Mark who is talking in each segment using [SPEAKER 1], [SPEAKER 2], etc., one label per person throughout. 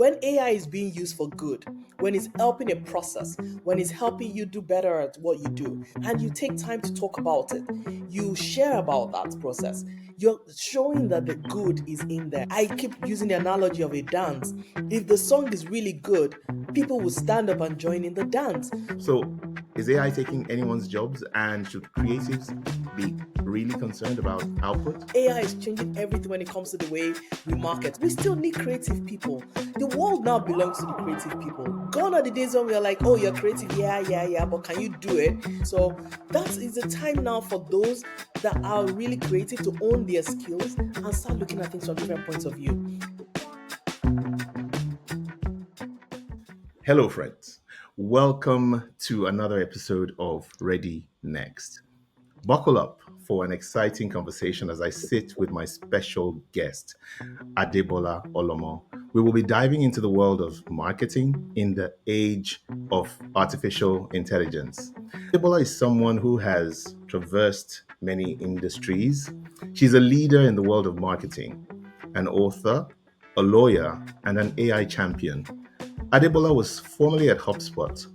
[SPEAKER 1] when AI is being used for good, when it's helping a process, when it's helping you do better at what you do, and you take time to talk about it, you share about that process, you're showing that the good is in there. I keep using the analogy of a dance. If the song is really good, people will stand up and join in the dance.
[SPEAKER 2] So, is AI taking anyone's jobs, and should creatives be really concerned about output?
[SPEAKER 1] AI is changing everything when it comes to the way we market. We still need creative people. The world now belongs to the creative people. Gone are the days when we are like, oh, you're creative, yeah, but can you do it? So that is the time now for those that are really creative to own their skills and start looking at things from different points of view.
[SPEAKER 2] Hello, friends. Welcome to another episode of Ready Next. Buckle up for an exciting conversation as I sit with my special guest, Adebola Olomo. We will be diving into the world of marketing in the age of artificial intelligence. Adebola is someone who has traversed many industries. She's a leader in the world of marketing, an author, a lawyer, and an AI champion. Adebola was formerly at Hubspot,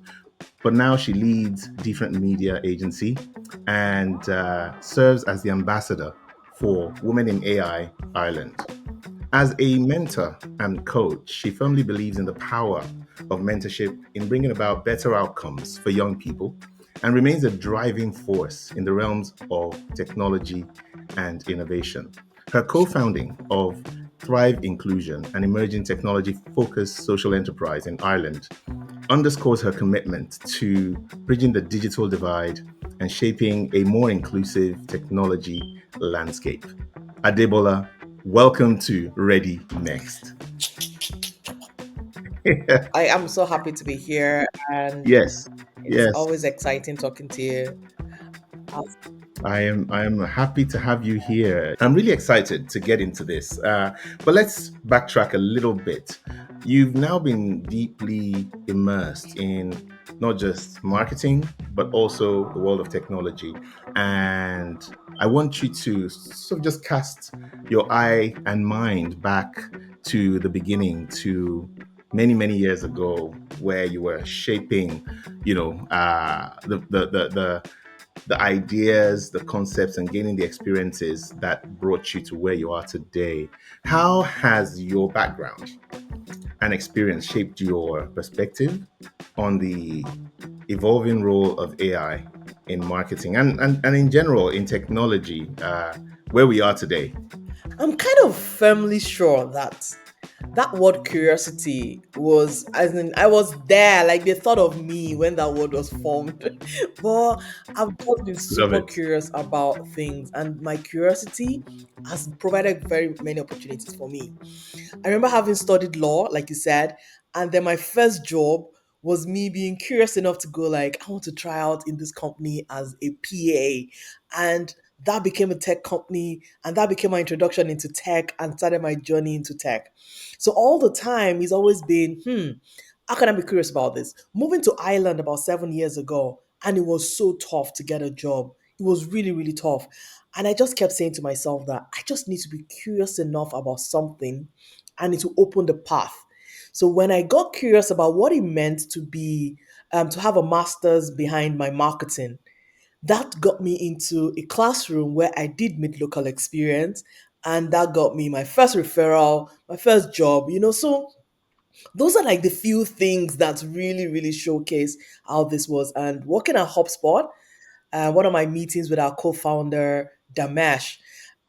[SPEAKER 2] but now she leads Deefrent Media agency and serves as the ambassador for Women in AI Ireland. As a mentor and coach, she firmly believes in the power of mentorship in bringing about better outcomes for young people and remains a driving force in the realms of technology and innovation. Her co-founding of Thrive Inclusion, an emerging technology-focused social enterprise in Ireland, underscores her commitment to bridging the digital divide and shaping a more inclusive technology landscape. Adebola, welcome to Ready Next.
[SPEAKER 1] I am so happy to be here, and
[SPEAKER 2] Yes,
[SPEAKER 1] it's
[SPEAKER 2] yes.
[SPEAKER 1] always exciting talking to you.
[SPEAKER 2] I am happy to have you here. I'm really excited to get into this. But let's backtrack a little bit. You've now been deeply immersed in not just marketing, but also the world of technology. And I want you to sort of just cast your eye and mind back to the beginning, to many, many years ago, where you were shaping, the ideas, the concepts, and gaining the experiences that brought you to where you are today. How has your background and experience shaped your perspective on the evolving role of AI in marketing and in general in technology, where we are today?
[SPEAKER 1] I'm kind of firmly sure that that word curiosity was, as in, I was there, like they thought of me when that word was formed. But I've just been
[SPEAKER 2] Love
[SPEAKER 1] super
[SPEAKER 2] it.
[SPEAKER 1] curious about things, and my curiosity has provided very many opportunities for me. I remember having studied law, like you said, and then my first job was me being curious enough to go like, I want to try out in this company as a PA. And that became a tech company, and that became my introduction into tech and started my journey into tech. So all the time he's always been, how can I be curious about this? Moving to Ireland about 7 years ago, and it was so tough to get a job. It was really, really tough. And I just kept saying to myself that I just need to be curious enough about something and it will open the path. So when I got curious about what it meant to have a master's behind my marketing, that got me into a classroom where I did meet local experience, and that got me my first referral, my first job. So those are like the few things that really, really showcase how this was. And working at HubSpot, one of my meetings with our co-founder, Damesh,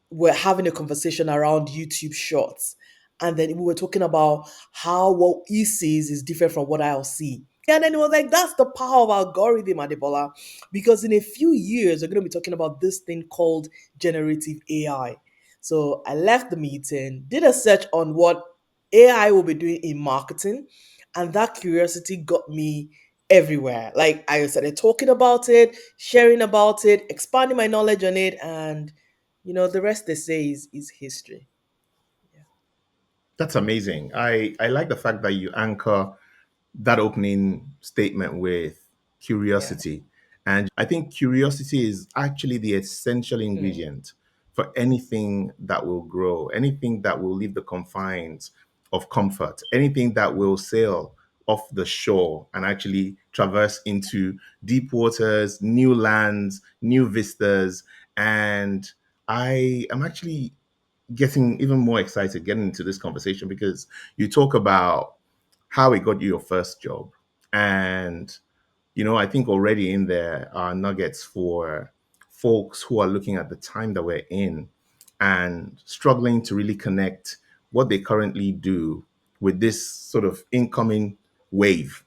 [SPEAKER 1] we're having a conversation around YouTube Shorts. And then we were talking about how what he sees is different from what I'll see. And then it was like, that's the power of algorithm, Adebola. Because in a few years, we're going to be talking about this thing called generative AI. So I left the meeting, did a search on what AI will be doing in marketing, and that curiosity got me everywhere. Like I started talking about it, sharing about it, expanding my knowledge on it, and the rest they say is history.
[SPEAKER 2] That's amazing. I like the fact that you anchor that opening statement with
[SPEAKER 1] Yeah.
[SPEAKER 2] curiosity. And I think curiosity is actually the essential
[SPEAKER 1] Mm.
[SPEAKER 2] ingredient for anything that will grow, anything that will leave the confines of comfort, anything that will sail off the shore and actually traverse into deep waters, new lands, new vistas. And I am actually getting even more excited getting into this conversation because you talk about how it got you your first job. And I think already in there are nuggets for folks who are looking at the time that we're in and struggling to really connect what they currently do with this sort of incoming wave,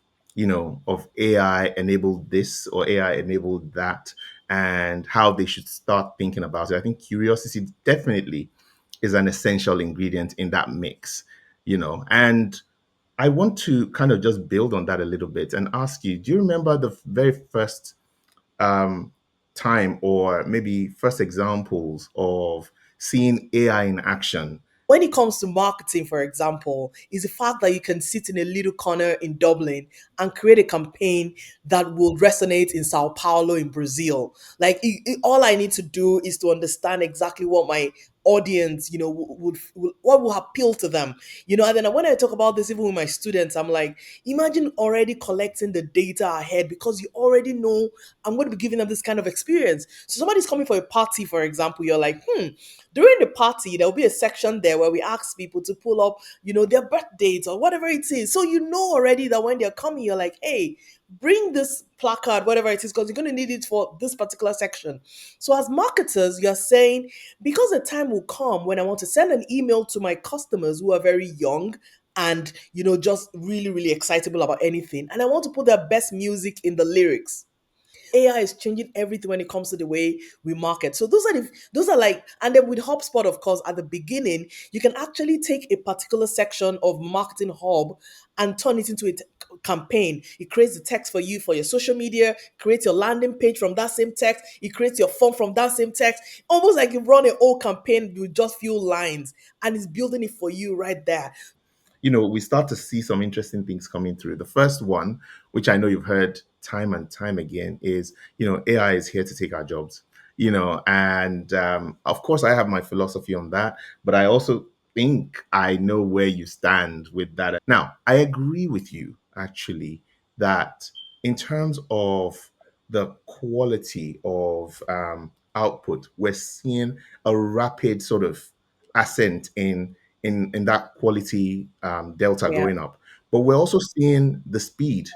[SPEAKER 2] of AI enabled this or AI enabled that, and how they should start thinking about it. I think curiosity definitely is an essential ingredient in that mix, and I want to kind of just build on that a little bit and ask you, do you remember the very first um, time or maybe first examples of seeing AI in action?
[SPEAKER 1] When it comes to marketing, for example, is the fact that you can sit in a little corner in Dublin and create a campaign that will resonate in Sao Paulo in Brazil. Like all I need to do is to understand exactly what my audience, would what will appeal to them, And then when I talk about this, even with my students, I'm like, imagine already collecting the data ahead because you already know I'm going to be giving them this kind of experience. So somebody's coming for a party, for example, you're like, during the party, there'll be a section there where we ask people to pull up, their birth dates or whatever it is. So you know already that when they're coming, you're like, hey, bring this placard, whatever it is, because you're going to need it for this particular section. So as marketers, you're saying, because the time will come when I want to send an email to my customers who are very young and just really, really excitable about anything, and I want to put their best music in the lyrics. AI is changing everything when it comes to the way we market. So those are like, and then with HubSpot, of course, at the beginning, you can actually take a particular section of Marketing Hub and turn it into a campaign. It creates the text for you for your social media, creates your landing page from that same text, it creates your form from that same text, almost like you run a whole campaign with just few lines, and it's building it for you right there.
[SPEAKER 2] We start to see some interesting things coming through. The first one, which I know you've heard time and time again, is AI is here to take our jobs. And of course, I have my philosophy on that, but I also think I know where you stand with that. Now, I agree with you actually that in terms of the quality of output, we're seeing a rapid sort of ascent in that quality delta
[SPEAKER 1] Yeah,
[SPEAKER 2] going up. But we're also seeing the speed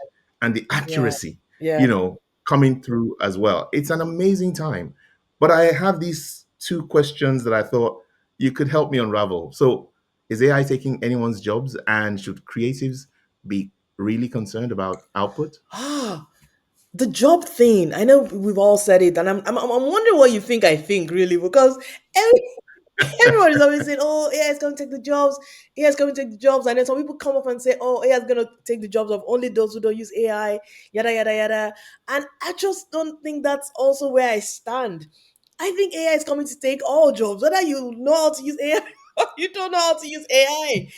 [SPEAKER 2] and the
[SPEAKER 1] yeah,
[SPEAKER 2] accuracy,
[SPEAKER 1] yeah.
[SPEAKER 2] coming through as well. It's an amazing time. But I have these two questions that I thought you could help me unravel. So, is AI taking anyone's jobs, and should creatives be really concerned about output?
[SPEAKER 1] Ah, the job thing. I know we've all said it, and I'm wondering what you think. I think really because every, everyone is always saying, "Oh, AI is going to take the jobs. AI is going to take the jobs," and then some people come up and say, "Oh, AI is going to take the jobs of only those who don't use AI." Yada yada yada. And I just don't think that's also where I stand. I think AI is coming to take all jobs, whether you know how to use AI or you don't know how to use AI.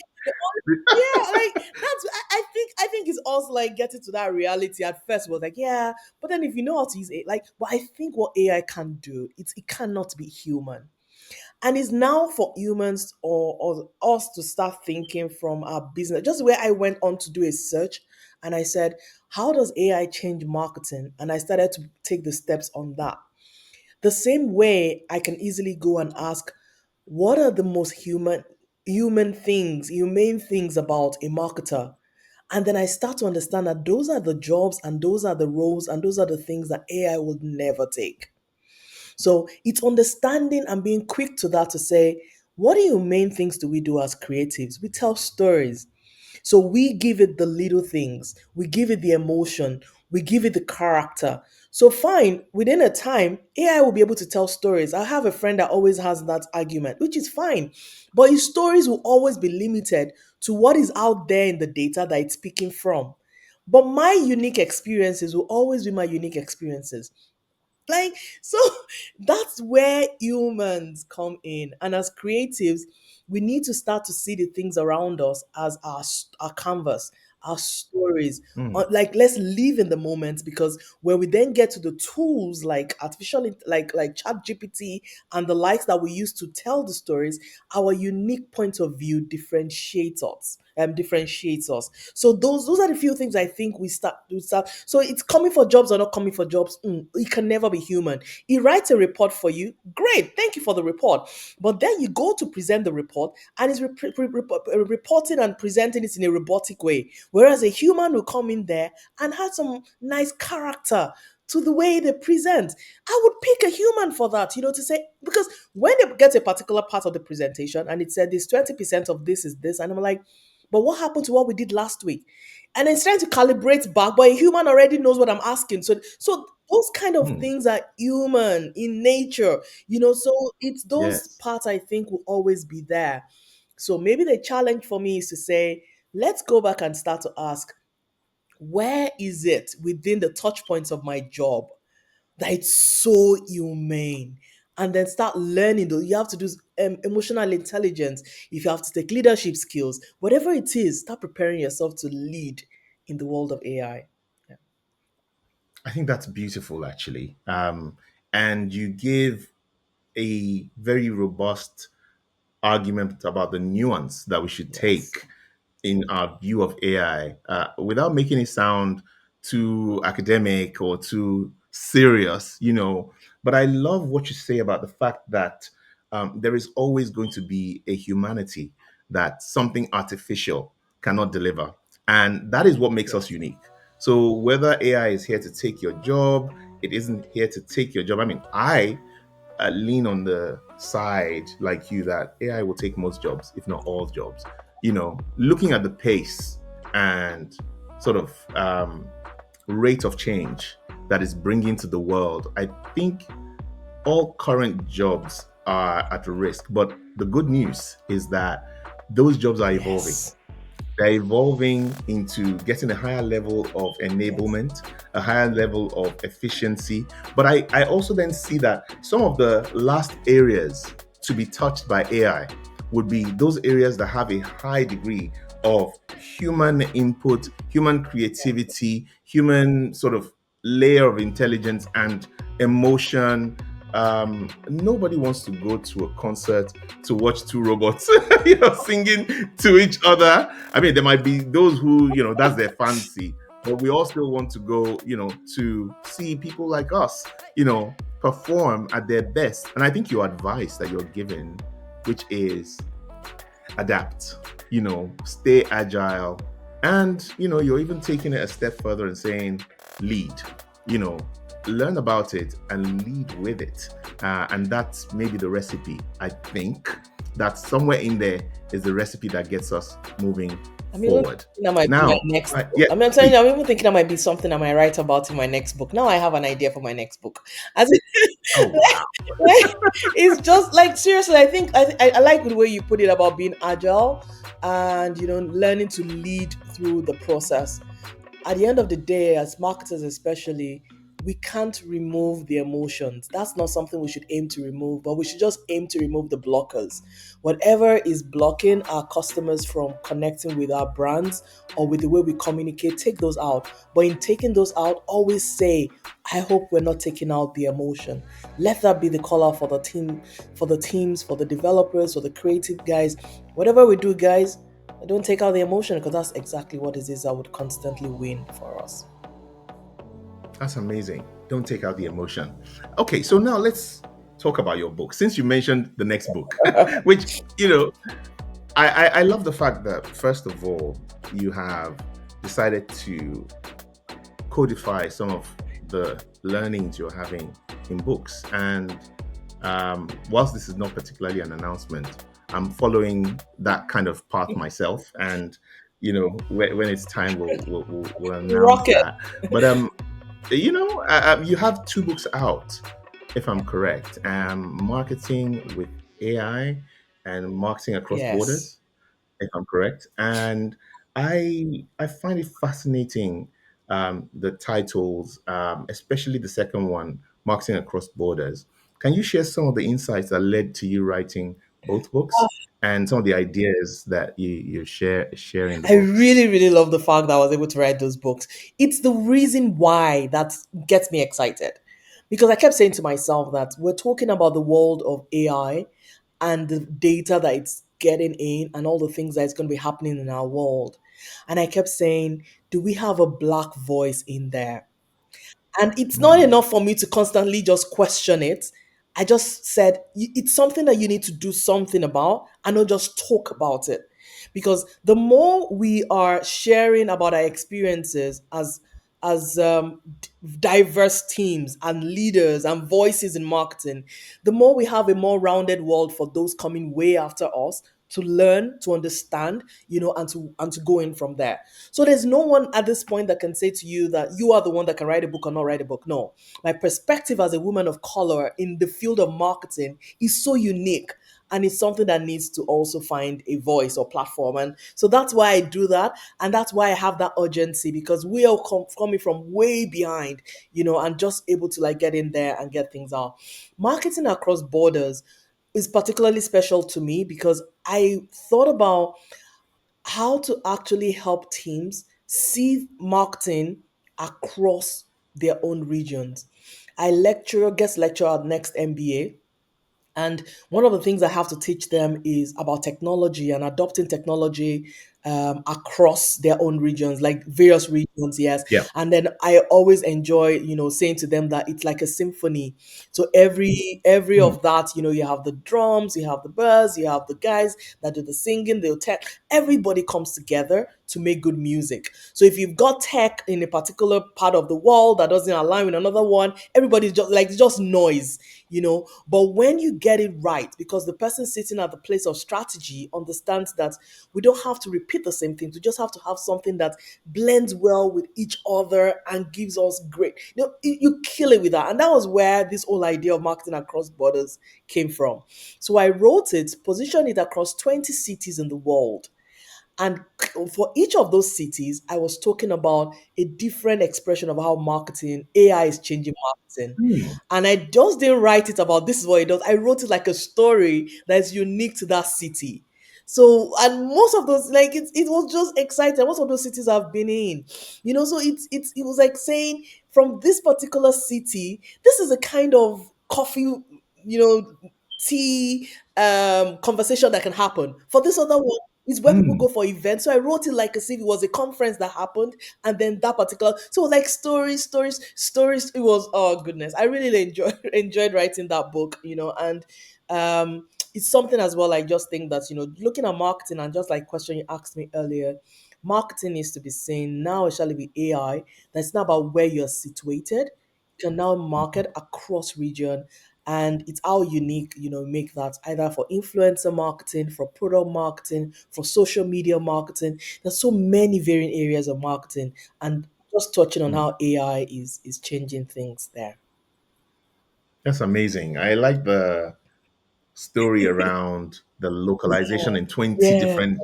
[SPEAKER 1] Yeah, like that's I think it's also like getting to that reality. At first was like, yeah, but then if you know how to use it, like, but I think what AI can do, it cannot be human. And it's now for humans or us to start thinking from our business. Just where I went on to do a search and I said, how does AI change marketing? And I started to take the steps on that. The same way I can easily go and ask, what are the most human things, humane things about a marketer? And then I start to understand that those are the jobs and those are the roles and those are the things that AI would never take. So it's understanding and being quick to that to say, what are your main things do we do as creatives? We tell stories. So we give it the little things, we give it the emotion, we give it the character. So fine, within a time, AI will be able to tell stories. I have a friend that always has that argument, which is fine. But his stories will always be limited to what is out there in the data that it's picking from. But my unique experiences will always be my unique experiences. Like, so that's where humans come in. And as creatives, we need to start to see the things around us as our canvas, our stories.
[SPEAKER 2] Mm.
[SPEAKER 1] Like let's live in the moment, because when we then get to the tools like like chat gpt and the likes that we use to tell the stories, our unique point of view differentiates us. So those are the few things I think we start. So it's coming for jobs or not coming for jobs. It can never be human. He writes a report for you. Great, thank you for the report. But then you go to present the report, and he's reporting and presenting it in a robotic way. Whereas a human will come in there and have some nice character to the way they present. I would pick a human for that, to say, because when they get a particular part of the presentation and it said this 20% of this is this, and I'm like, but what happened to what we did last week? And it's trying to calibrate back, but a human already knows what I'm asking. So those kind of
[SPEAKER 2] Mm.
[SPEAKER 1] things are human in nature, so it's those
[SPEAKER 2] Yes.
[SPEAKER 1] parts I think will always be there. So maybe the challenge for me is to say, let's go back and start to ask, where is it within the touch points of my job that it's so humane? And then start learning. Though you have to do emotional intelligence, if you have to take leadership skills, whatever it is, start preparing yourself to lead in the world of AI. Yeah.
[SPEAKER 2] I think that's beautiful, actually. And you give a very robust argument about the nuance that we should
[SPEAKER 1] Yes.
[SPEAKER 2] take in our view of AI, without making it sound too academic or too serious, But I love what you say about the fact that there is always going to be a humanity that something artificial cannot deliver. And that is what makes us
[SPEAKER 1] Yes.
[SPEAKER 2] unique. So whether AI is here to take your job, it isn't here to take your job. I mean, I lean on the side like you that AI will take most jobs, if not all jobs. Looking at the pace and sort of rate of change that is bringing to the world, I think all current jobs are at risk. But the good news is that those jobs are evolving.
[SPEAKER 1] Yes.
[SPEAKER 2] They're evolving into getting a higher level of
[SPEAKER 1] Yes.
[SPEAKER 2] enablement, a higher level of efficiency. But I also then see that some of the last areas to be touched by AI would be those areas that have a high degree of human input, human creativity, human sort of layer of intelligence and emotion. Nobody wants to go to a concert to watch two robots, singing to each other. I mean, there might be those who, that's their fancy, but we all still want to go, to see people like us, perform at their best. And I think your advice that you're giving, which is adapt, stay agile. And, you're even taking it a step further and saying, lead, you know, learn about it and lead with it. And that's maybe the recipe. I think that somewhere in there is the recipe that gets us moving
[SPEAKER 1] I'm even
[SPEAKER 2] forward.
[SPEAKER 1] thinking that might be my
[SPEAKER 2] Now,
[SPEAKER 1] next book.
[SPEAKER 2] yeah,
[SPEAKER 1] I mean, I'm telling
[SPEAKER 2] please.
[SPEAKER 1] you, I'm even thinking that might be something I might write about in my next book. Now I have an idea for my next book. As
[SPEAKER 2] Oh, wow.
[SPEAKER 1] like, it's just like, seriously, I think I like the way you put it about being agile and learning to lead through the process. At the end of the day, as marketers especially, we can't remove the emotions. That's not something we should aim to remove, but we should just aim to remove the blockers. Whatever is blocking our customers from connecting with our brands or with the way we communicate, take those out. But in taking those out, always say, I hope we're not taking out the emotion. Let that be the call out for the team, for the teams, for the developers, for the creative guys. Whatever we do, guys, don't take out the emotion, because that's exactly what it is that would constantly win for us.
[SPEAKER 2] That's amazing. Don't take out the emotion. Okay, so now let's talk about your book. Since you mentioned the next book, which, you know, I love the fact that, first of all, you have decided to codify some of the learnings you're having in books. And whilst this is not particularly an announcement, I'm following that kind of path myself. And, when it's time, we'll announce
[SPEAKER 1] Rocket.
[SPEAKER 2] that. But you have two books out, if I'm correct. Marketing with AI and Marketing Across
[SPEAKER 1] Yes.
[SPEAKER 2] Borders, if I'm correct. And I find it fascinating, the titles, especially the second one, Marketing Across Borders. Can you share some of the insights that led to you writing both books and some of the ideas that you share in the
[SPEAKER 1] I
[SPEAKER 2] books.
[SPEAKER 1] really, really love the fact that I was able to write those books. It's the reason why that gets me excited. Because I kept saying to myself that we're talking about the world of AI and the data that it's getting in and all the things that is going to be happening in our world. And I kept saying, do we have a black voice in there? And it's not
[SPEAKER 2] Hmm.
[SPEAKER 1] enough for me to constantly just question it. I just said, It's something that you need to do something about and not just talk about it." Because the more we are sharing about our experiences as diverse teams and leaders and voices in marketing, the more we have a more rounded world for those coming way after us to learn, to understand, and to go in from there. So there's no one at this point that can say to you that you are the one that can write a book or not write a book. No. My perspective as a woman of color in the field of marketing is so unique, and it's something that needs to also find a voice or platform. And so that's why I do that. And that's why I have that urgency, because we are coming from way behind, and just able to like get in there and get things out. Marketing across borders is particularly special to me because I thought about how to actually help teams see marketing across their own regions. I guest lecture at Next MBA, and one of the things I have to teach them is about technology and adopting technology across their own regions, like various regions, yes.
[SPEAKER 2] Yeah.
[SPEAKER 1] And then I always enjoy, saying to them that it's like a symphony. So every
[SPEAKER 2] Hmm.
[SPEAKER 1] of that, you have the drums, you have the bass, you have the guys that do the singing, the tech. Everybody comes together to make good music. So if you've got tech in a particular part of the world that doesn't align with another one, everybody's just like it's just noise, but when you get it right, because the person sitting at the place of strategy understands that we don't have to repeat the same things, we just have to have something that blends well with each other and gives us great, you kill it with that. And that was where this whole idea of marketing across borders came from. So I wrote it, positioned it across 20 cities in the world, and for each of those cities, I was talking about a different expression of how AI is changing marketing.
[SPEAKER 2] Hmm.
[SPEAKER 1] And I just didn't write it about this is what it does. I wrote it like a story that is unique to that city. So, and most of those, like it was just exciting. Most of those cities I've been in, so it was like saying from this particular city, this is a kind of coffee, tea conversation that can happen. For this other one, is where people
[SPEAKER 2] Hmm.
[SPEAKER 1] go for events. So I wrote it like as if it was a conference that happened, and then that particular. So like stories, stories, stories. It was, oh goodness, I really enjoyed enjoyed writing that book, and it's something as well. I just think that looking at marketing, and just like question you asked me earlier, marketing needs to be seen now, especially with AI. That's not about where you're situated. You can now market across region, and it's how unique make that, either for influencer marketing, for product marketing, for social media marketing. There's so many varying areas of marketing, and just touching on
[SPEAKER 2] Hmm.
[SPEAKER 1] how AI is changing things there.
[SPEAKER 2] That's amazing. I like the story around the localization in 20
[SPEAKER 1] Yeah.
[SPEAKER 2] different,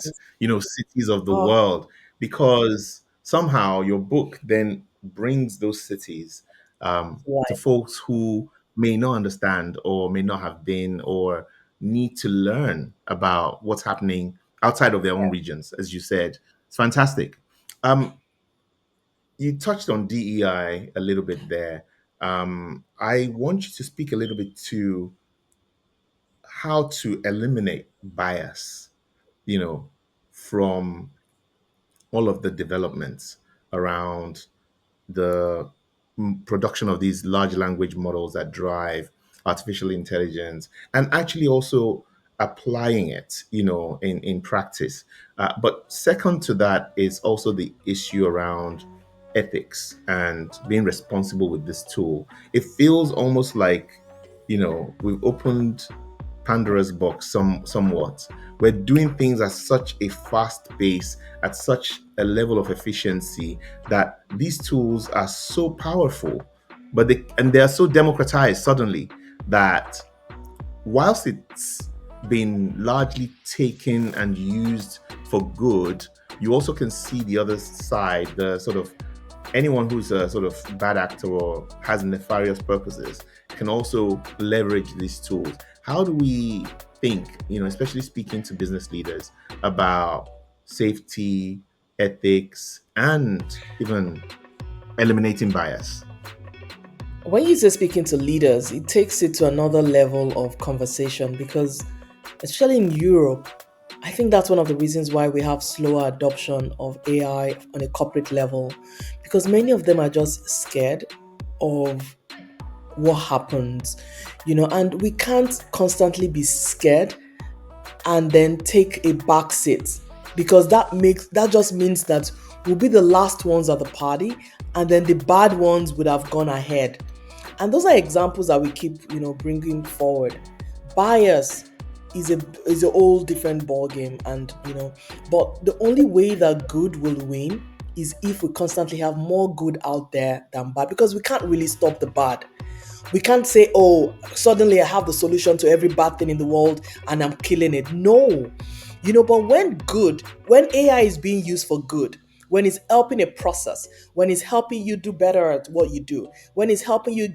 [SPEAKER 2] cities of the
[SPEAKER 1] Oh,
[SPEAKER 2] world, because somehow your book then brings those cities to
[SPEAKER 1] right.
[SPEAKER 2] folks who may not understand or may not have been or need to learn about what's happening outside of their own regions, as you said. It's fantastic. You touched on DEI a little bit there. I want you to speak a little bit to how to eliminate bias, you know, from all of the developments around the production of these large language models that drive artificial intelligence, and actually also applying it, in practice. But second to that is also the issue around ethics and being responsible with this tool. It feels almost like, we've opened Pandora's box somewhat. We're doing things at such a fast pace, at such a level of efficiency, that these tools are so powerful, but they are so democratized suddenly that whilst it's been largely taken and used for good, you also can see the other side, the sort of anyone who's a sort of bad actor or has nefarious purposes can also leverage these tools. How do we think, especially speaking to business leaders about safety, ethics, and even eliminating bias?
[SPEAKER 1] When you say speaking to leaders, it takes it to another level of conversation because, especially in Europe, I think that's one of the reasons why we have slower adoption of AI on a corporate level because many of them are just scared of what happens, and we can't constantly be scared and then take a back seat because that just means that we'll be the last ones at the party and then the bad ones would have gone ahead. And those are examples that we keep bringing forward. Bias is a whole different ball game, and but the only way that good will win is if we constantly have more good out there than bad, because we can't really stop the bad. We can't say, oh, suddenly I have the solution to every bad thing in the world and I'm killing it. No. But when AI is being used for good, when it's helping a process, when it's helping you do better at what you do, when it's helping you,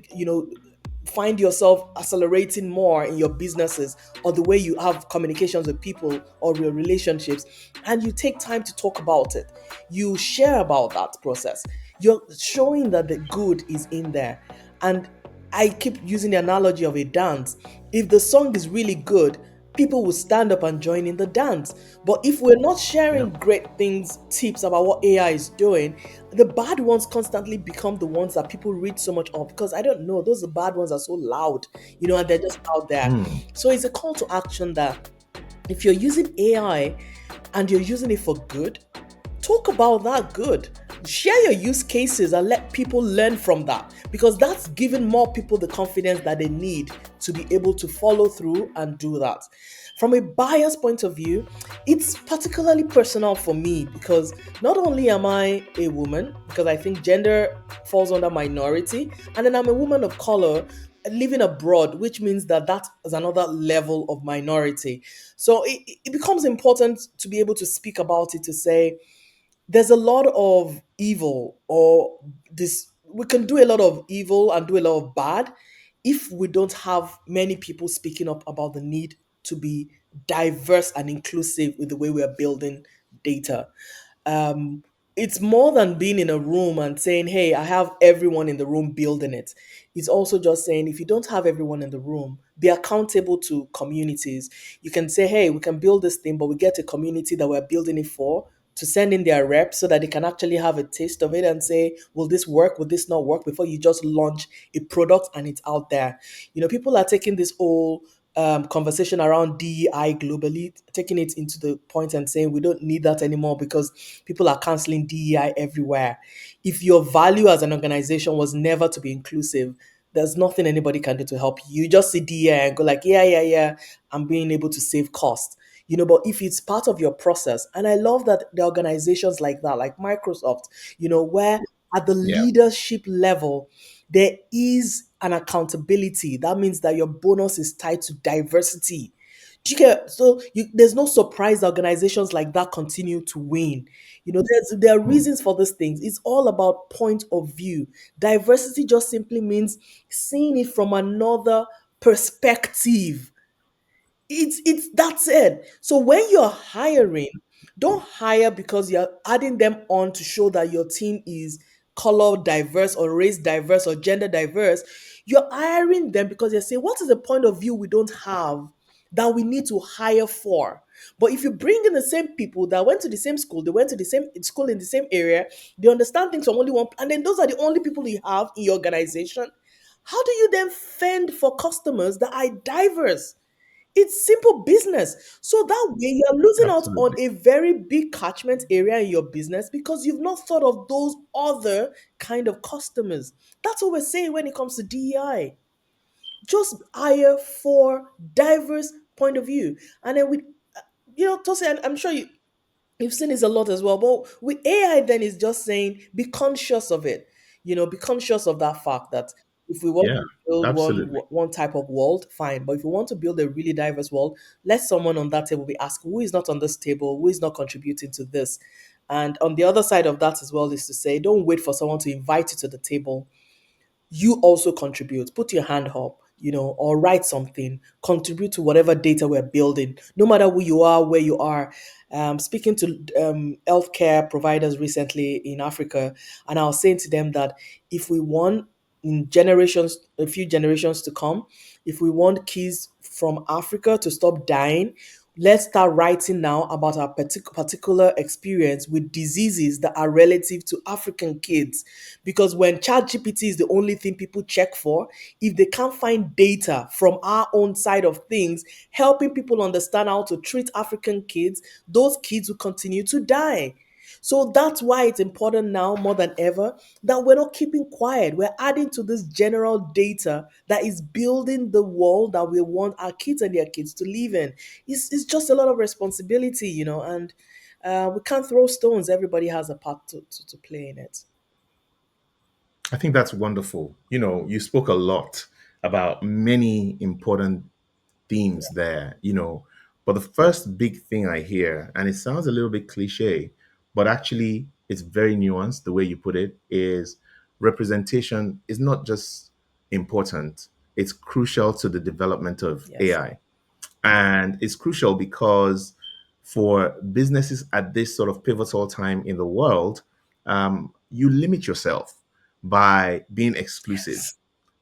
[SPEAKER 1] find yourself accelerating more in your businesses or the way you have communications with people or your relationships, and you take time to talk about it, you share about that process, you're showing that the good is in there. And I keep using the analogy of a dance. If the song is really good, people will stand up and join in the dance. But if we're not
[SPEAKER 2] Yeah.
[SPEAKER 1] sharing great things, tips about what AI is doing, the bad ones constantly become the ones that people read so much of, because I don't know, those bad ones are so loud, and they're just out there.
[SPEAKER 2] Hmm.
[SPEAKER 1] So it's a call to action that if you're using AI and you're using it for good, talk about that good. Share your use cases and let people learn from that, because that's giving more people the confidence that they need to be able to follow through and do that. From a bias point of view, it's particularly personal for me because not only am I a woman, because I think gender falls under minority, and then I'm a woman of color living abroad, which means that is another level of minority. So it becomes important to be able to speak about it, to say, there's a lot of evil, or this we can do a lot of evil and do a lot of bad if we don't have many people speaking up about the need to be diverse and inclusive with the way we are building data. um, it's more than being in a room and saying, hey, I have everyone in the room building it. It's also just saying, if you don't have everyone in the room, be accountable to communities. You can say, hey, we can build this thing, but we get a community that we're building it for to send in their reps so that they can actually have a taste of it and say, will this work? Will this not work? Before you just launch a product and it's out there. People are taking this whole conversation around DEI globally, taking it into the point and saying we don't need that anymore because people are canceling DEI everywhere. If your value as an organization was never to be inclusive, there's nothing anybody can do to help you. You just see DEI and go like, yeah, yeah, yeah, I'm being able to save cost. But if it's part of your process, and I love that the organizations like that, like Microsoft, where at the
[SPEAKER 2] Yeah.
[SPEAKER 1] leadership level, there is an accountability. That means that your bonus is tied to diversity. Do you get? So there's no surprise that organizations like that continue to win. There are
[SPEAKER 2] Hmm.
[SPEAKER 1] reasons for these things. It's all about point of view. Diversity just simply means seeing it from another perspective. It's that's it. So when you're hiring, don't hire because you're adding them on to show that your team is color diverse or race diverse or gender diverse. You're hiring them because you're saying, what is the point of view we don't have that we need to hire for? But if you bring in the same people that went to the same school, they went to the same school in the same area, they understand things from only one, and then those are the only people you have in your organization, how do you then fend for customers that are diverse? It's simple business. So that way you're losing out on
[SPEAKER 2] Absolutely.
[SPEAKER 1] a very big catchment area in your business because you've not thought of those other kind of customers. That's what we're saying when it comes to DEI. Just hire for diverse point of view. And then Tosi, I'm sure you've seen this a lot as well. But with AI, then is just saying, be conscious of it. Be conscious of that fact that if we want
[SPEAKER 2] Yeah.
[SPEAKER 1] to build
[SPEAKER 2] Absolutely.
[SPEAKER 1] one type of world, fine. But if we want to build a really diverse world, let someone on that table be asked, who is not on this table, who is not contributing to this. And on the other side of that as well is to say, don't wait for someone to invite you to the table. You also contribute. Put your hand up. or write something, contribute to whatever data we're building, no matter who you are, where you are. Speaking to healthcare providers recently in Africa, and I was saying to them that if we want in generations, a few generations to come, if we want kids from Africa to stop dying, let's start writing now about our particular experience with diseases that are relative to African kids. Because when ChatGPT is the only thing people check for, if they can't find data from our own side of things, helping people understand how to treat African kids, those kids will continue to die. So that's why it's important now more than ever that we're not keeping quiet. We're adding to this general data that is building the world that we want our kids and their kids to live in. It's just a lot of responsibility, and we can't throw stones. Everybody has a part to play in it.
[SPEAKER 2] I think that's wonderful. You spoke a lot about many important themes there, but the first big thing I hear, and it sounds a little bit cliche, but actually it's very nuanced the way you put it, is representation is not just important, it's crucial to the development of
[SPEAKER 1] Yes.
[SPEAKER 2] AI. And it's crucial because for businesses at this sort of pivotal time in the world, you limit yourself by being exclusive,
[SPEAKER 1] Yes.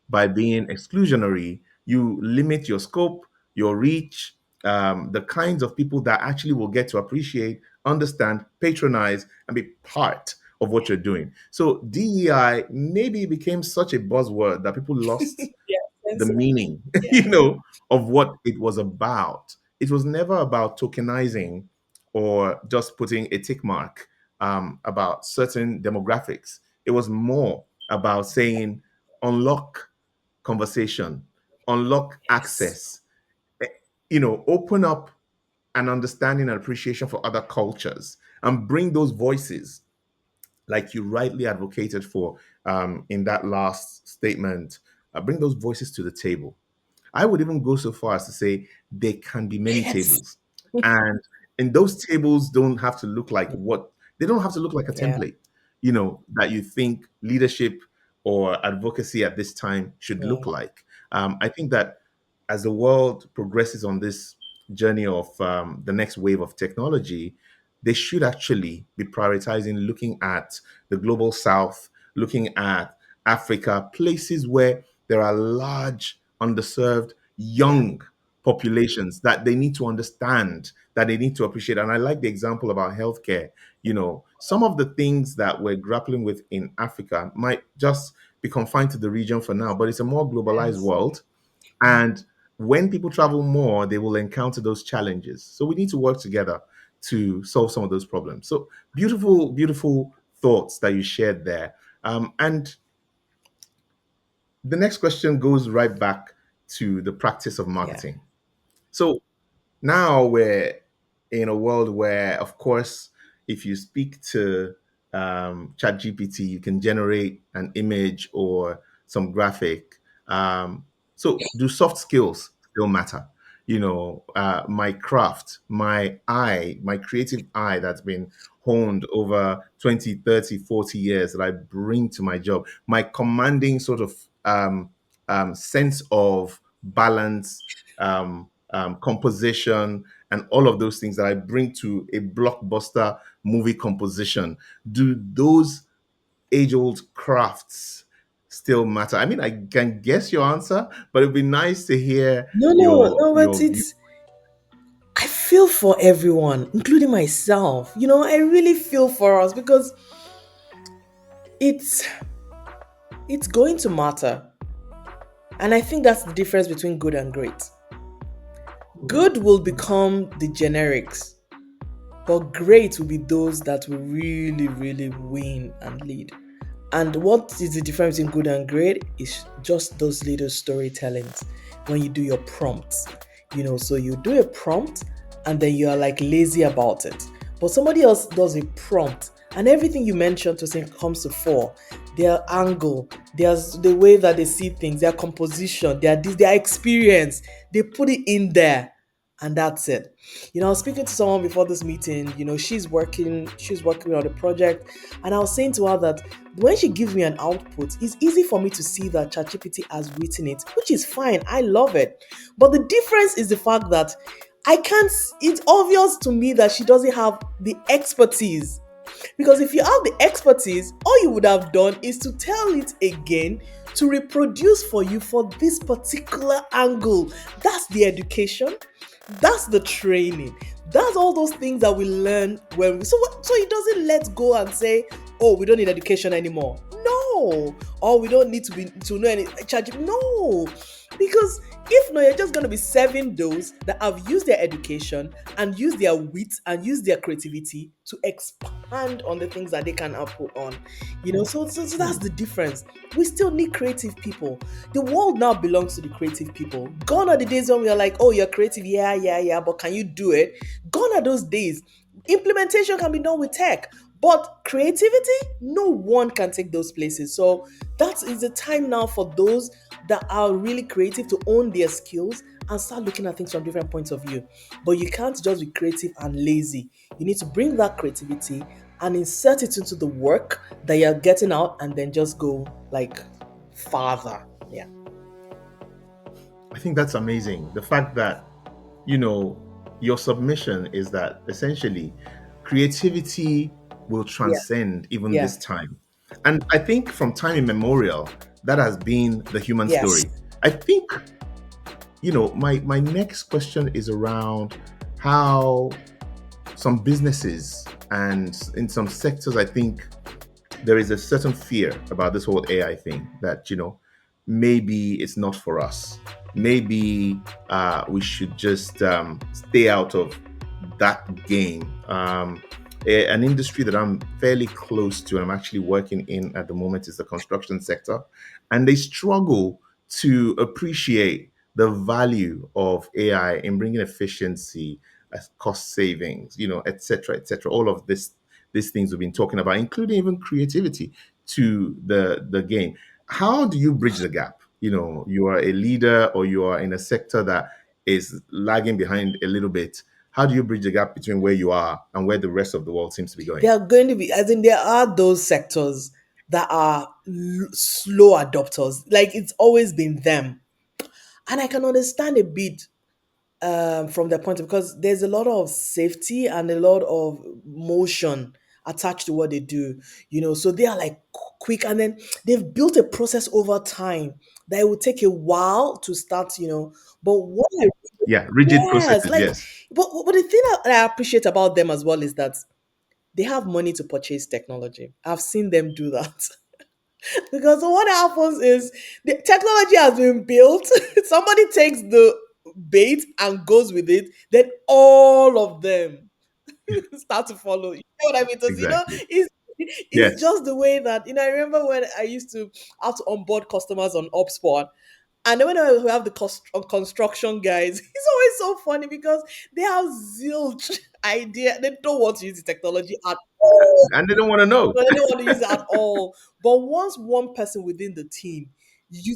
[SPEAKER 2] by being exclusionary. You limit your scope, your reach, the kinds of people that actually will get to appreciate, understand, patronize, and be part of what you're doing. So DEI maybe became such a buzzword that people lost
[SPEAKER 1] Yeah.
[SPEAKER 2] the
[SPEAKER 1] Sense.
[SPEAKER 2] meaning,
[SPEAKER 1] Yeah.
[SPEAKER 2] of what it was about. It was never about tokenizing or just putting a tick mark about certain demographics. It was more about saying unlock conversation, unlock
[SPEAKER 1] Yes.
[SPEAKER 2] access, eh, open up an understanding and appreciation for other cultures and bring those voices like you rightly advocated for in that last statement, bring those voices to the table. I would even go so far as to say there can be many
[SPEAKER 1] Yes.
[SPEAKER 2] tables. And those tables don't have to look like what they don't have to look like a
[SPEAKER 1] Yeah.
[SPEAKER 2] template, that you think leadership or advocacy at this time should look
[SPEAKER 1] Yeah.
[SPEAKER 2] like. I think that as the world progresses on this journey of the next wave of technology, they should actually be prioritizing looking at the global south, looking at Africa, places where there are large, underserved,
[SPEAKER 1] Yeah.
[SPEAKER 2] young populations that they need to understand, that they need to appreciate. And I like the example about healthcare. Some of the things that we're grappling with in Africa might just be confined to the region for now, but it's a more globalized
[SPEAKER 1] Yes.
[SPEAKER 2] world. And when people travel more, they will encounter those challenges. So we need to work together to solve some of those problems. So beautiful, beautiful thoughts that you shared there. And the next question goes right back to the practice of
[SPEAKER 1] Yeah.
[SPEAKER 2] marketing. So now we're in a world where, of course, if you speak to ChatGPT, you can generate an image or some graphic. So, do soft skills still matter? My craft, my eye, my creative eye that's been honed over 20, 30, 40 years that I bring to my job, my commanding sort of sense of balance, composition, and all of those things that I bring to a blockbuster movie composition. Do those age old crafts still matter? I mean, I can guess your answer, but it'd be nice to hear
[SPEAKER 1] No, no,
[SPEAKER 2] your
[SPEAKER 1] no, but
[SPEAKER 2] your view.
[SPEAKER 1] I feel for everyone, including myself. I really feel for us because it's it's going to matter. And I think that's the difference between good and great. Good will become the generics, but great will be those that will really, really win and lead. And what is the difference between good and great is just those little storytellings when you do your prompts. So you do a prompt and then you are like lazy about it. But somebody else does a prompt and everything you mentioned to say comes to fore. Their angle, the way that they see things, their composition, their experience, they put it in there and that's it. I was speaking to someone before this meeting. She's working on a project, and I was saying to her that when she gives me an output, it's easy for me to see that ChatGPT has written it, which is fine. I love it. But the difference is the fact that I can't. It's obvious to me that she doesn't have the expertise, because if you have the expertise, all you would have done is to tell it again to reproduce for you for this particular angle. That's the education. That's the training. That's all those things that we learn when we, so it doesn't let go and say, oh, we don't need education anymore. No. Or we don't need to know any charge. No. Because if not, you're just going to be serving those that have used their education and used their wit and used their creativity to expand on the things that they can output on. So that's
[SPEAKER 2] Hmm.
[SPEAKER 1] the difference. We still need creative people. The world now belongs to the creative people. Gone are the days when we are like, oh, you're creative, yeah, yeah, yeah, but can you do it? Gone are those days. Implementation can be done with tech, but creativity, no one can take those places. So that is the time now for those that are really creative to own their skills and start looking at things from different points of view. But you can't just be creative and lazy. You need to bring that creativity and insert it into the work that you're getting out, and then just go like farther. Yeah.
[SPEAKER 2] I think that's amazing. The fact that, you know, your submission is that essentially creativity will
[SPEAKER 1] Yeah.
[SPEAKER 2] transcend even
[SPEAKER 1] Yeah.
[SPEAKER 2] this time. And I think from time immemorial, that has been the human
[SPEAKER 1] Yes.
[SPEAKER 2] story. I think, my next question is around how some businesses and in some sectors, I think there is a certain fear about this whole AI thing that, maybe it's not for us. Maybe we should just stay out of that game. An industry that I'm fairly close to and I'm actually working in at the moment is the construction sector. And they struggle to appreciate the value of AI in bringing efficiency, cost savings, et cetera, et cetera. All of these things we've been talking about, including even creativity to the game. How do you bridge the gap? You are a leader or you are in a sector that is lagging behind a little bit. How do you bridge the gap between where you are and where the rest of the world seems to be going?
[SPEAKER 1] There are going to be, as in, there are those sectors that are slow adopters. Like it's always been them. And I can understand a bit from their point of, because there's a lot of safety and a lot of motion attached to what they do, so they are like quick, and then they've built a process over time that it will take a while to start, but what I
[SPEAKER 2] Yeah, rigid
[SPEAKER 1] yes,
[SPEAKER 2] processes,
[SPEAKER 1] like,
[SPEAKER 2] yes.
[SPEAKER 1] but the thing that I appreciate about them as well is that they have money to purchase technology. I've seen them do that. Because what happens is the technology has been built, somebody takes the bait and goes with it, then all of them start to follow. You know what I mean? Because
[SPEAKER 2] Exactly.
[SPEAKER 1] it's
[SPEAKER 2] Yes.
[SPEAKER 1] just the way that, I remember when I used to have to onboard customers on Hubspot. And then when we have the construction guys, it's always so funny because they have zilch idea. They don't want to use the technology at all.
[SPEAKER 2] And they don't want to know.
[SPEAKER 1] So they don't want to use it at all. But once one person within the team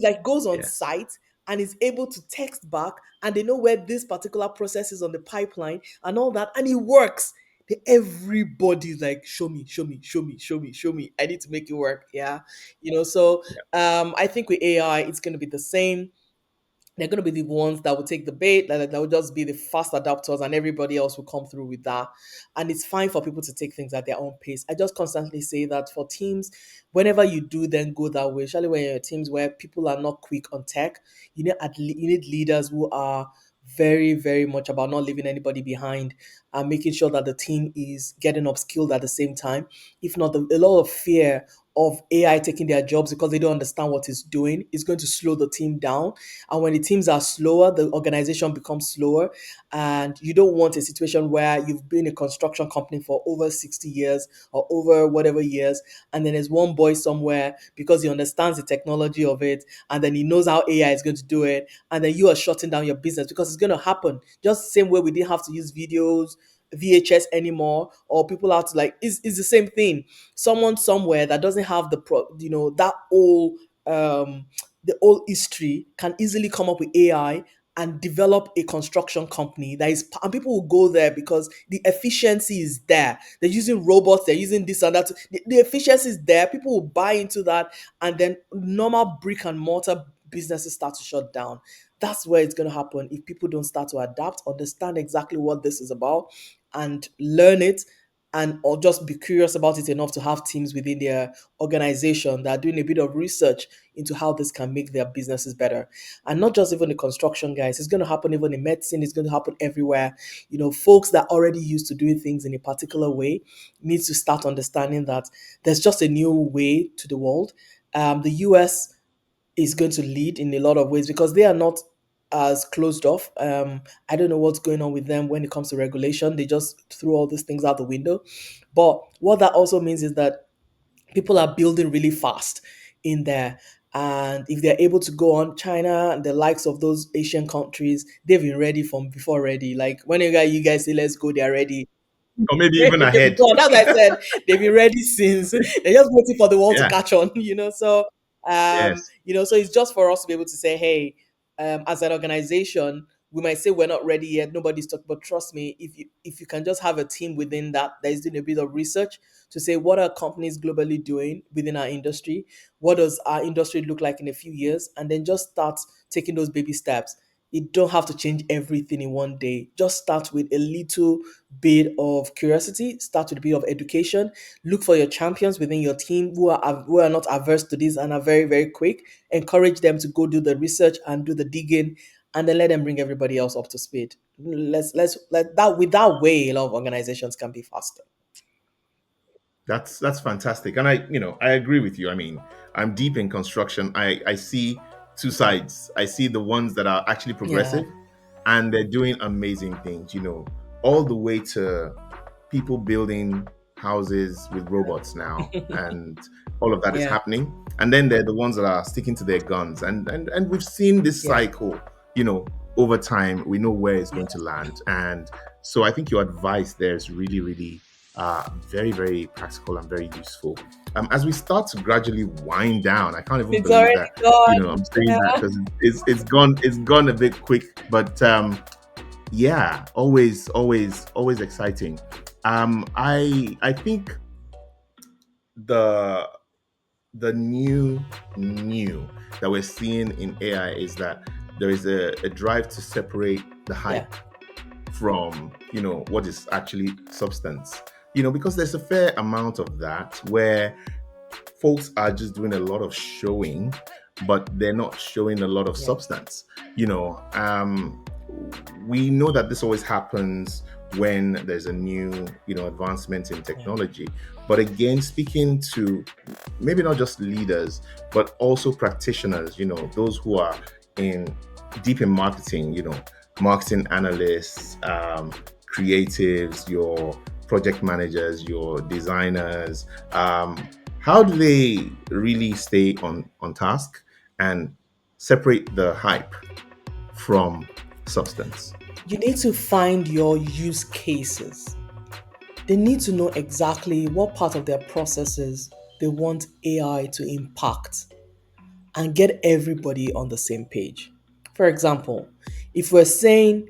[SPEAKER 1] like goes on
[SPEAKER 2] Yeah.
[SPEAKER 1] site and is able to text back, and they know where this particular process is on the pipeline and all that, and it works. Everybody's like, show me, show me, show me, show me, show me. I need to make it work. Yeah. So I think with AI, it's gonna be the same. They're going to be the ones that will take the bait, that will just be the fast adapters, and everybody else will come through with that. And it's fine for people to take things at their own pace. I just constantly say that for teams, whenever you do, then go that way. Especially when you're in teams where people are not quick on tech, you need leaders who are very, very much about not leaving anybody behind and making sure that the team is getting upskilled at the same time. If not, a lot of fear of AI taking their jobs because they don't understand what it's doing is going to slow the team down. And when the teams are slower, the organization becomes slower. And you don't want a situation where you've been a construction company for over 60 years or over whatever years. And then there's one boy somewhere because he understands the technology of it. And then he knows how AI is going to do it. And then you are shutting down your business because it's going to happen. Just the same way we didn't have to use VHS anymore, or people have to like, it's the same thing. Someone somewhere that doesn't have that old um the old history can easily come up with AI and develop a construction company that is, and people will go there because the efficiency is there. They're using robots, they're using this and that. The efficiency is there. People will buy into that, and then normal brick and mortar businesses start to shut down. That's where it's going to happen if people don't start to adapt, understand exactly what this is about, and learn it, and or just be curious about it enough to have teams within their organization that are doing a bit of research into how this can make their businesses better. And not just even the construction guys, it's going to happen even in medicine, it's going to happen everywhere. Folks that already used to doing things in a particular way needs to start understanding that there's just a new way to the world. The US is going to lead in a lot of ways because they are not as closed off. I don't know what's going on with them when it comes to regulation. They just threw all these things out the window. But what that also means is that people are building really fast in there. And if they're able to go on, China and the likes of those Asian countries, they've been ready from before ready. Like when you guys say let's go, they're ready.
[SPEAKER 2] Or maybe
[SPEAKER 1] They've
[SPEAKER 2] even ahead.
[SPEAKER 1] gone. As I said, they've been ready since. They're just waiting for the world to
[SPEAKER 2] Yeah.
[SPEAKER 1] catch on.
[SPEAKER 2] Yes.
[SPEAKER 1] So it's just for us to be able to say, hey, as an organization, we might say we're not ready yet. Nobody's talking, but trust me, if you can just have a team within that is doing a bit of research to say what are companies globally doing within our industry, what does our industry look like in a few years, and then just start taking those baby steps. You don't have to change everything in one day. Just start with a little bit of curiosity, start with a bit of education, look for your champions within your team who are not averse to this and are very, very quick. Encourage them to go do the research and do the digging, and then let them bring everybody else up to speed. Let's let that with that way, a lot of organizations can be faster.
[SPEAKER 2] That's fantastic, and I agree with you. I mean, I'm deep in construction. I see two sides. I see the ones that are actually
[SPEAKER 1] Yeah,
[SPEAKER 2] progressive, and they're doing amazing things. All the way to people building houses with robots now, and all of that is
[SPEAKER 1] yeah,
[SPEAKER 2] happening. And then they're the ones that are sticking to their guns, and we've seen this
[SPEAKER 1] yeah,
[SPEAKER 2] cycle. You know, over time, we know where it's going to land, and so I think your advice there is really, really very, very practical and very useful. As we start to gradually wind down, I can't even
[SPEAKER 1] it's
[SPEAKER 2] believe
[SPEAKER 1] already
[SPEAKER 2] that
[SPEAKER 1] gone.
[SPEAKER 2] I'm saying that
[SPEAKER 1] Yeah,
[SPEAKER 2] because it's gone a bit quick, but yeah, always, always, always exciting. I think the the new that we're seeing in AI is that there is a drive to separate the
[SPEAKER 1] yeah,
[SPEAKER 2] hype from what is actually substance. Because there's a fair amount of that where folks are just doing a lot of showing, but they're not showing a lot of
[SPEAKER 1] yeah,
[SPEAKER 2] substance. You know, we know that this always happens when there's a new, advancement in
[SPEAKER 1] yeah.
[SPEAKER 2] technology. But again, speaking to maybe not just leaders, but also practitioners, those who are in deep in marketing, marketing analysts, creatives, your project managers, your designers. How do they really stay on task and separate the hype from substance?
[SPEAKER 1] You need to find your use cases. They need to know exactly what part of their processes they want AI to impact and get everybody on the same page. For example, if we're saying,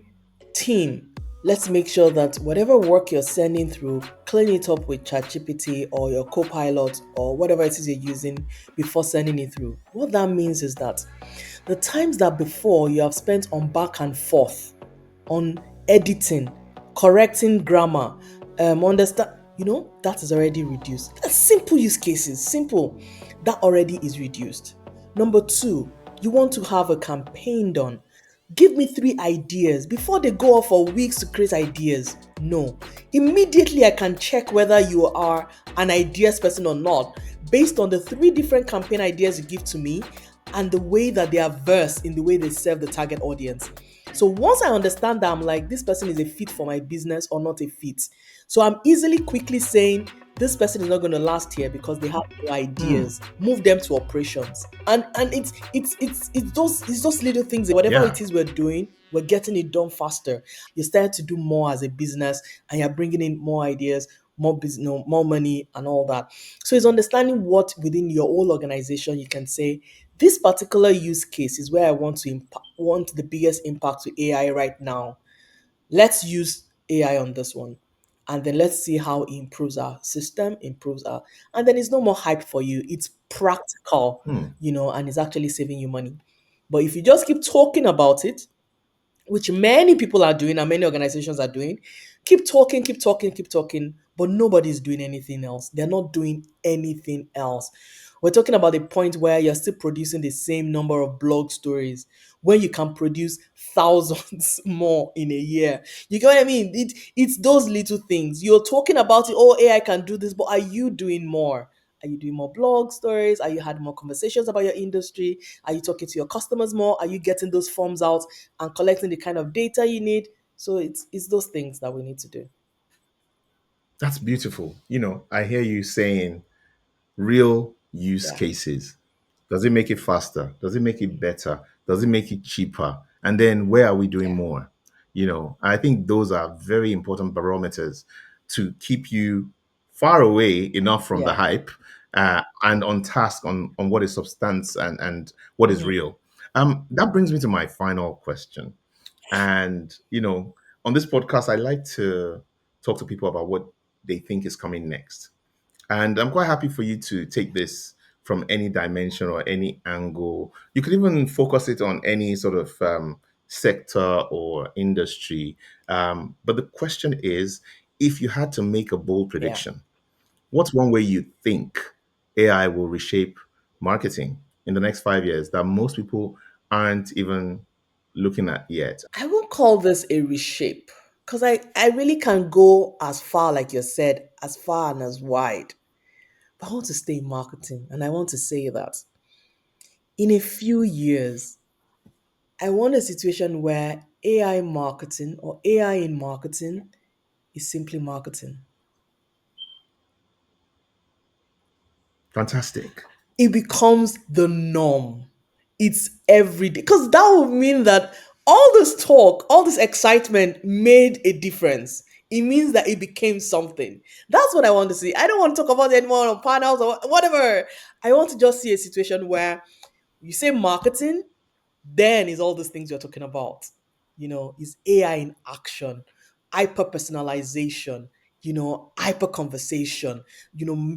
[SPEAKER 1] team, let's make sure that whatever work you're sending through, clean it up with ChatGPT or your Copilot or whatever it is you're using before sending it through. What that means is that the times that before you have spent on back and forth, on editing, correcting grammar, understand, that is already reduced. That's simple use cases, simple. That already is reduced. Number two, you want to have a campaign done. Give me three ideas before they go off for weeks to create ideas. No. Immediately, I can check whether you are an ideas person or not based on the three different campaign ideas you give to me and the way that they are versed in the way they serve the target audience. So once I understand that, I'm like, this person is a fit for my business or not a fit. So I'm easily quickly saying, this person is not going to last here because they have no
[SPEAKER 2] Hmm.
[SPEAKER 1] ideas. Move them to operations, and it's those little things. Whatever
[SPEAKER 2] Yeah.
[SPEAKER 1] it is we're doing, we're getting it done faster. You start to do more as a business, and you're bringing in more ideas, more business, more money, and all that. So it's understanding what within your whole organization you can say. This particular use case is where I want to want the biggest impact to AI right now. Let's use AI on this one. And then let's see how it improves our system, improves our, and then it's no more hype for you. It's practical,
[SPEAKER 2] Hmm.
[SPEAKER 1] and it's actually saving you money. But if you just keep talking about it, which many people are doing and many organizations are doing, keep talking, keep talking, keep talking, but nobody's doing anything else. They're not doing anything else. We're talking about the point where you're still producing the same number of blog stories when you can produce thousands more in a year. You get what I mean? It's those little things. You're talking about it, oh, AI can do this, but are you doing more? Are you doing more blog stories? Are you had more conversations about your industry? Are you talking to your customers more? Are you getting those forms out and collecting the kind of data you need? So it's those things that we need to do.
[SPEAKER 2] That's beautiful. I hear you saying real use
[SPEAKER 1] Yeah,
[SPEAKER 2] cases. Does it make it faster? Does it make it better? Does it make it cheaper? And then where are we doing
[SPEAKER 1] yeah.
[SPEAKER 2] more? I think those are very important barometers to keep you far away enough from the
[SPEAKER 1] Yeah.
[SPEAKER 2] hype, and on task on what is substance and what is
[SPEAKER 1] Mhm.
[SPEAKER 2] real. That brings me to my final question. And, on this podcast, I like to talk to people about what they think is coming next. And I'm quite happy for you to take this from any dimension or any angle. You could even focus it on any sort of sector or industry. But the question is, if you had to make a bold
[SPEAKER 1] Yeah.
[SPEAKER 2] prediction, what's one way you think AI will reshape marketing in the next 5 years that most people aren't even looking at yet?
[SPEAKER 1] I won't call this a reshape because I really can go as far, like you said, as far and as wide. But I want to stay in marketing. And I want to say that in a few years, I want a situation where AI marketing or AI in marketing is simply marketing.
[SPEAKER 2] Fantastic.
[SPEAKER 1] It becomes the norm. It's every day. Because that would mean that all this talk, all this excitement made a difference. It means that it became something. That's what I want to see. I don't want to talk about it anymore on panels or whatever. I want to just see a situation where you say marketing, then is all these things you're talking about. Is AI in action, hyper personalization, hyper conversation,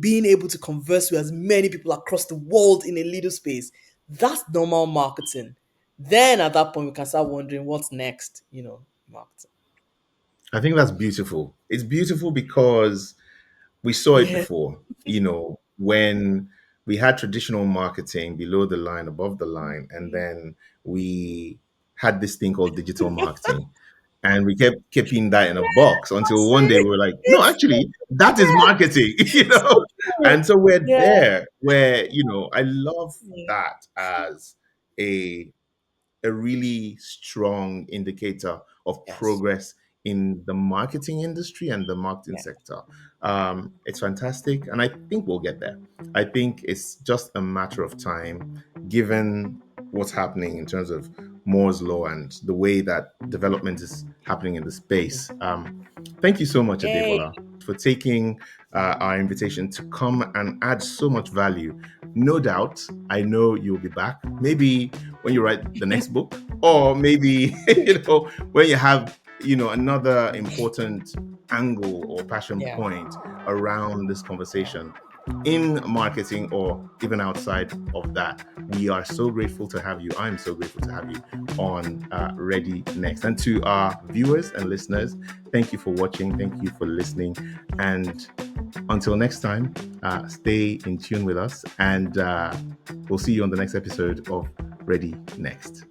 [SPEAKER 1] being able to converse with as many people across the world in a little space. That's normal marketing. Then at that point, we can start wondering what's next, marketing.
[SPEAKER 2] I think that's beautiful. It's beautiful because we saw it
[SPEAKER 1] Yeah.
[SPEAKER 2] before, when we had traditional marketing below the line, above the line, and then we had this thing called digital marketing. And we kept keeping that in a box until one day we were like, no,
[SPEAKER 1] It's so
[SPEAKER 2] actually, that is marketing,
[SPEAKER 1] so true.
[SPEAKER 2] And so we're
[SPEAKER 1] Yeah.
[SPEAKER 2] there where, I love
[SPEAKER 1] Yeah.
[SPEAKER 2] that as a a really strong indicator of
[SPEAKER 1] Yes.
[SPEAKER 2] progress in the marketing industry and the marketing
[SPEAKER 1] Yeah.
[SPEAKER 2] sector. It's fantastic, and I think we'll get there. I think it's just a matter of time, given what's happening in terms of Moore's law and the way that development is happening in the space. Thank you so much,
[SPEAKER 1] Yay.
[SPEAKER 2] Adebola, for taking our invitation to come and add so much value. No doubt, I know you'll be back. Maybe when you write the next book, or maybe when you have another important angle or passion
[SPEAKER 1] Yeah.
[SPEAKER 2] point around this conversation in marketing or even outside of that. We are so grateful to have you. I'm so grateful to have you on Ready Next. And to our viewers and listeners, thank you for watching, thank you for listening, and until next time, stay in tune with us, and we'll see you on the next episode of Ready Next.